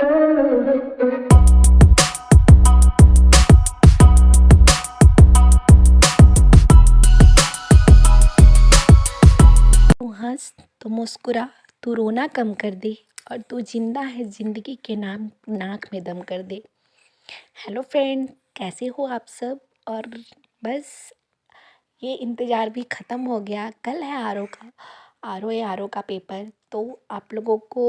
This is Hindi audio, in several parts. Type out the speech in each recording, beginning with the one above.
तू हंस, तू मुस्कुरा, तू रोना कम कर दे, और तू जिंदा है ज़िंदगी के नाम नाक में दम कर दे। हेलो फ्रेंड, कैसे हो आप सब? और बस ये इंतज़ार भी ख़त्म हो गया। कल है आर ओ का पेपर। तो आप लोगों को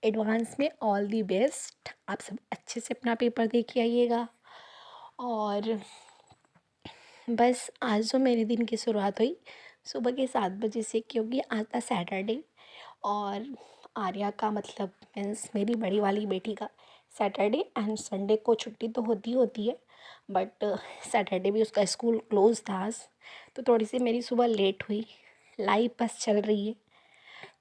एडवांस में ऑल दी बेस्ट। आप सब अच्छे से अपना पेपर दे के आइएगा। और बस आज जो मेरे दिन की शुरुआत हुई सुबह के 7 बजे से, क्योंकि आज था सैटरडे। और आर्या का मतलब मीन्स मेरी बड़ी वाली बेटी का सैटरडे एंड संडे को छुट्टी तो होती है, बट सैटरडे भी उसका स्कूल क्लोज था आज। तो थोड़ी सी मेरी सुबह लेट हुई। लाइफ बस चल रही है।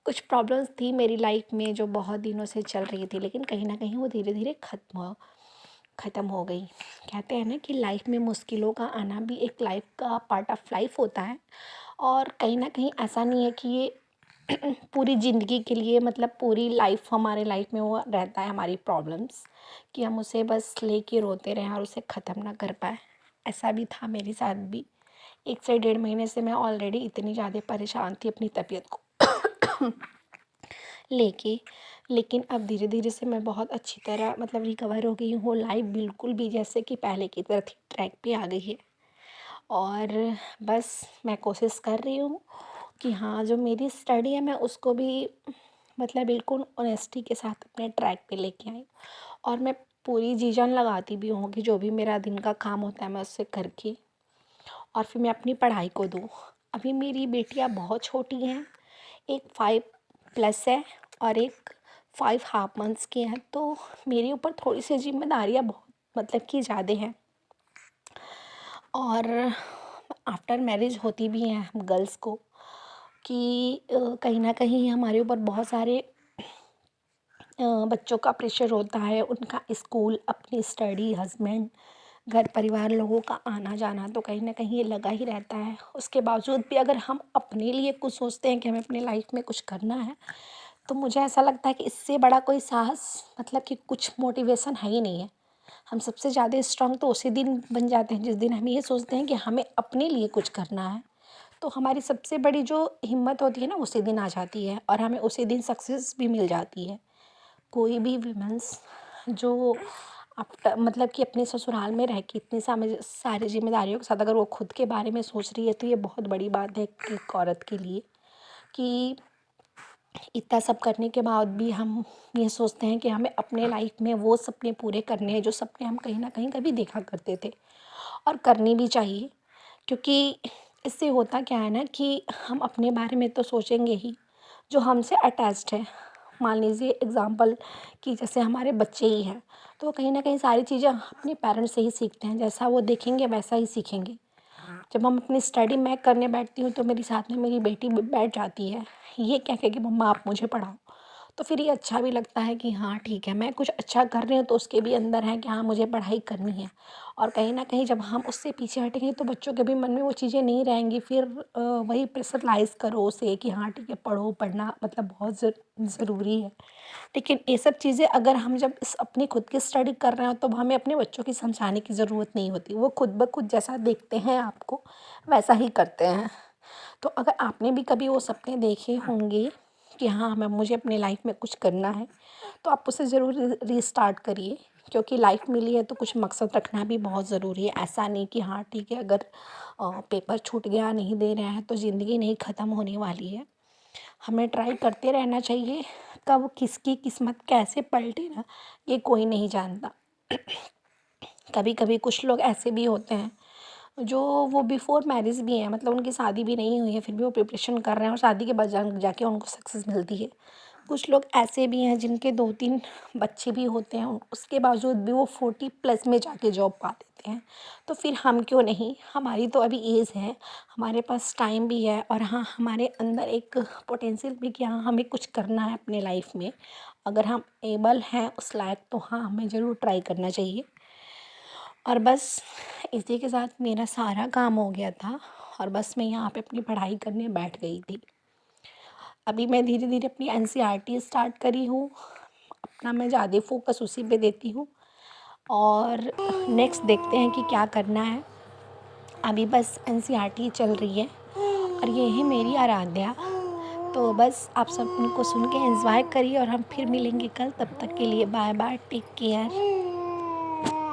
कुछ प्रॉब्लम्स थी मेरी लाइफ में जो बहुत दिनों से चल रही थी, लेकिन कहीं ना कहीं वो धीरे धीरे ख़त्म हो गई। कहते हैं ना कि लाइफ में मुश्किलों का आना भी एक लाइफ का पार्ट ऑफ लाइफ होता है। और कहीं ना कहीं ऐसा नहीं है कि ये पूरी ज़िंदगी के लिए, मतलब पूरी लाइफ हमारे लाइफ में वो रहता है हमारी प्रॉब्लम्स, कि हम उसे बस लेके रोते रहें और उसे ख़त्म ना कर पाए। ऐसा भी था मेरे साथ भी। 1 से 1.5 महीने से मैं ऑलरेडी इतनी ज़्यादा परेशान थी अपनी तबीयत को लेके। लेकिन अब धीरे धीरे से मैं बहुत अच्छी तरह मतलब रिकवर हो गई हूँ। लाइफ बिल्कुल भी जैसे कि पहले की तरह थी, ट्रैक पे आ गई है। और बस मैं कोशिश कर रही हूँ कि हाँ, जो मेरी स्टडी है मैं उसको भी मतलब बिल्कुल ऑनेस्टी के साथ अपने ट्रैक पे लेके आई। और मैं पूरी जी जान लगाती भी हूँ कि जो भी मेरा दिन का काम होता है मैं उससे करके और फिर मैं अपनी पढ़ाई को दूँ। अभी मेरी बेटियाँ बहुत छोटी हैं। एक 5+ है और एक 5.5 मंथ्स की हैं। तो मेरे ऊपर थोड़ी सी जिम्मेदारियाँ बहुत मतलब कि ज़्यादा हैं। और आफ्टर मैरिज होती भी हैं हम गर्ल्स को कि कहीं ना कहीं हमारे ऊपर बहुत सारे बच्चों का प्रेशर होता है, उनका स्कूल, अपनी स्टडी, हस्बैंड, घर परिवार, लोगों का आना जाना, तो कहीं ना कहीं ये लगा ही रहता है। उसके बावजूद भी अगर हम अपने लिए कुछ सोचते हैं कि हमें अपनी लाइफ में कुछ करना है, तो मुझे ऐसा लगता है कि इससे बड़ा कोई साहस मतलब कि कुछ मोटिवेशन है ही नहीं है। हम सबसे ज़्यादा स्ट्रांग तो उसी दिन बन जाते हैं जिस दिन हम ये सोचते हैं कि हमें अपने लिए कुछ करना है। तो हमारी सबसे बड़ी जो हिम्मत होती है ना, उसी दिन आ जाती है और हमें उसी दिन सक्सेस भी मिल जाती है। कोई भी वुमेन्स जो आफ्टर मतलब कि अपने ससुराल में रह के इतनी सारी जिम्मेदारियों के साथ अगर वो खुद के बारे में सोच रही है, तो ये बहुत बड़ी बात है एक औरत के लिए कि इतना सब करने के बाद भी हम ये सोचते हैं कि हमें अपने लाइफ में वो सपने पूरे करने हैं जो सपने हम कहीं ना कहीं कभी देखा करते थे, और करनी भी चाहिए। क्योंकि इससे होता क्या है ना कि हम अपने बारे में तो सोचेंगे ही, जो हमसे अटैच्ड है, मान लीजिए एग्ज़ाम्पल कि जैसे हमारे बच्चे ही हैं, तो कहीं ना कहीं सारी चीज़ें अपने पेरेंट्स से ही सीखते हैं। जैसा वो देखेंगे वैसा ही सीखेंगे। जब हम अपनी स्टडी मैं करने बैठती हूँ तो मेरी साथ में मेरी बेटी भी बैठ जाती है, ये कह के कि मम्मा आप मुझे पढ़ाओ। तो फिर ये अच्छा भी लगता है कि हाँ ठीक है, मैं कुछ अच्छा कर रही हूँ तो उसके भी अंदर है कि हाँ मुझे पढ़ाई करनी है। और कहीं ना कहीं जब हम उससे पीछे हटेंगे तो बच्चों के भी मन में वो चीज़ें नहीं रहेंगी। फिर वही प्रेशराइज करो उसे कि हाँ ठीक है, पढ़ो, पढ़ना मतलब बहुत ज़रूरी है। लेकिन ये सब चीज़ें अगर हम जब अपनी खुद की स्टडी कर रहे हो तो हमें अपने बच्चों की समझाने की ज़रूरत नहीं होती। वो खुद ब खुद जैसा देखते हैं आपको वैसा ही करते हैं। तो अगर आपने भी कभी वो सपने देखे होंगे कि हाँ मैं मुझे अपने लाइफ में कुछ करना है, तो आप उसे ज़रूर रीस्टार्ट करिए। क्योंकि लाइफ मिली है तो कुछ मकसद रखना भी बहुत ज़रूरी है। ऐसा नहीं कि हाँ ठीक है, अगर पेपर छूट गया, नहीं दे रहे हैं तो ज़िंदगी नहीं ख़त्म होने वाली है। हमें ट्राई करते रहना चाहिए। कब किसकी किस्मत कैसे पलटे ना, ये कोई नहीं जानता। कभी कभी कुछ लोग ऐसे भी होते हैं जो वो बिफोर मैरिज भी हैं, मतलब उनकी शादी भी नहीं हुई है, फिर भी वो प्रिपरेशन कर रहे हैं और शादी के बाद जाके उनको सक्सेस मिलती है। कुछ लोग ऐसे भी हैं जिनके 2-3 बच्चे भी होते हैं, उसके बावजूद भी वो 40+ में जाके जॉब पा देते हैं। तो फिर हम क्यों नहीं? हमारी तो अभी एज है, हमारे पास टाइम भी है, और हाँ हमारे अंदर एक पोटेंशियल भी कि हाँ हमें कुछ करना है अपने लाइफ में। अगर हम एबल हैं उस लायक, तो हाँ हमें ज़रूर ट्राई करना चाहिए। और बस इसी के साथ मेरा सारा काम हो गया था और बस मैं यहाँ पे अपनी पढ़ाई करने बैठ गई थी। अभी मैं धीरे धीरे अपनी एनसीईआरटी स्टार्ट करी हूँ। अपना मैं ज़्यादा फोकस उसी पे देती हूँ। और नेक्स्ट देखते हैं कि क्या करना है। अभी बस एनसीईआरटी चल रही है और ये है मेरी आराध्या। तो बस आप सब उनको सुन के एंजॉय करिए और हम फिर मिलेंगे कल। तब तक के लिए बाय बाय, टेक केयर।